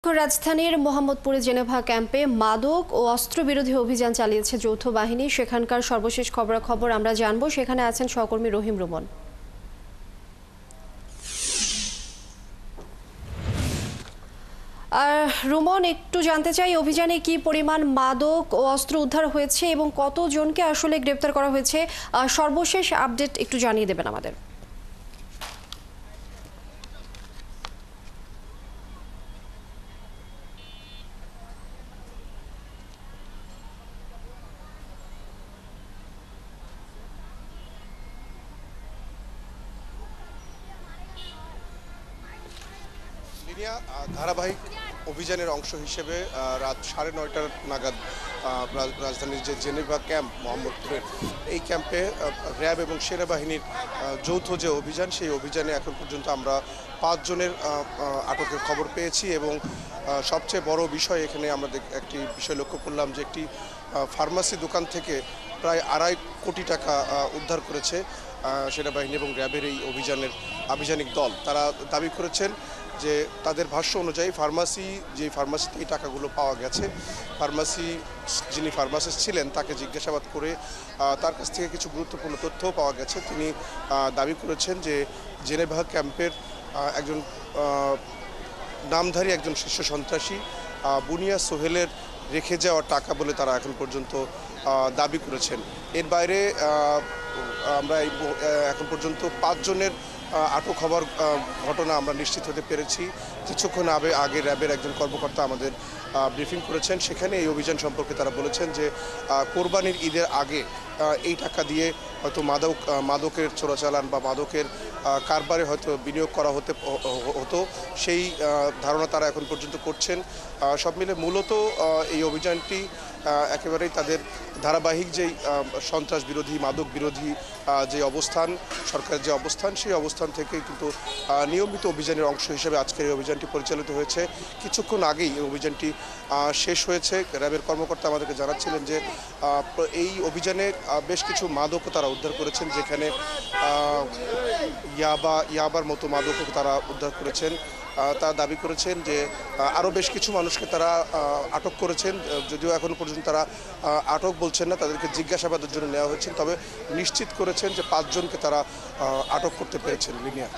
রাজধানীর মোহাম্মদপুরে জেনেভা ক্যাম্পে মাদক ও অস্ত্র বিরোধী অভিযান চালিয়েছে যৌথ বাহিনী। সেখানকার সর্বশেষ খবরাখবর আমরা জানবো। সেখানে আছেন সহকর্মী রহিম রুমন। রুমন, একটু জানতে চাই অভিযানে কি পরিমাণ মাদক ও অস্ত্র উদ্ধার হয়েছে এবং কতজনকে আসলে গ্রেপ্তার করা হয়েছে, সর্বশেষ আপডেট একটু জানিয়ে দেবেন আমাদের। ধারাবাহিক অভিযানের অংশ হিসেবে রাত 9:30 নাগাদ রাজধানীর যে জেনেভা ক্যাম্প মোহাম্মদপুরের এই ক্যাম্পে র্যাব এবং সেনাবাহিনীর যৌথ যে অভিযান, সেই অভিযানে এখন পর্যন্ত আমরা 5 জনের আটকের খবর পেয়েছি। এবং সবচেয়ে বড় বিষয় এখানে আমরা একটি বিষয় লক্ষ্য করলাম যে একটি ফার্মাসি দোকান থেকে প্রায় 2.5 কোটি টাকা উদ্ধার করেছে সেনাবাহিনী এবং র্যাবের এই অভিযানের আভিযানিক দল। তারা দাবি করেছেন যে তাদের ভাষ্য অনুযায়ী যেই ফার্মাসিতে এই টাকাগুলো পাওয়া গেছে, যিনি ফার্মাসিস্ট ছিলেন তাকে জিজ্ঞাসাবাদ করে তার কাছ থেকে কিছু গুরুত্বপূর্ণ তথ্যও পাওয়া গেছে। তিনি দাবি করেছেন যে জেনেভা ক্যাম্পের একজন নামধারী একজন শীর্ষ সন্ত্রাসী বুনিয়া সোহেলের রেখে যাওয়া টাকা বলে তারা এখন পর্যন্ত দাবি করেছেন। এর বাইরে আমরা এখন পর্যন্ত 5 জনের আটক হওয়ার ঘটনা আমরা নিশ্চিত হতে পেরেছি। কিছুক্ষণ আগে র্যাবের একজন কর্মকর্তা আমাদের ব্রিফিং করেছেন। সেখানে এই অভিযান সম্পর্কে তারা বলেছেন যে কোরবানির ঈদের আগে এই টাকা দিয়ে হয়তো মাদকের চোরাচালান বা মাদকের কারবারে হয়তো বিনিয়োগ করা হতো, সেই ধারণা তারা এখন পর্যন্ত করছেন। সব মিলে মূলত এই অভিযানটি একেবারেই তাদের ধারাবাহিক যেই সন্ত্রাস বিরোধী মাদক বিরোধী যে অবস্থান, সরকারের যে অবস্থান, সেই অবস্থান থেকে কিন্তু নিয়মিত অভিযানের অংশ হিসেবে আজকের এই অভিযানটি পরিচালিত হয়েছে। কিছুক্ষণ আগেই এই অভিযানটি শেষ হয়েছে। র্যাবের কর্মকর্তা আমাদেরকে জানাচ্ছিলেন যে এই অভিযানে বেশ কিছু মাদকও তারা উদ্ধার করেছেন, যেখানে ইয়াবার মতো মাদকও তারা উদ্ধার করেছেন। তারা দাবি করেছেন যে আরও বেশ কিছু মানুষকে তারা আটক করেছেন, যদিও এখনও পর্যন্ত তারা আটক বলছেন না, তাদেরকে জিজ্ঞাসাবাদের জন্য নেওয়া হয়েছে। তবে নিশ্চিত করেছেন যে 5 জনকে তারা আটক করতে পেরেছেন। লিনিয়া।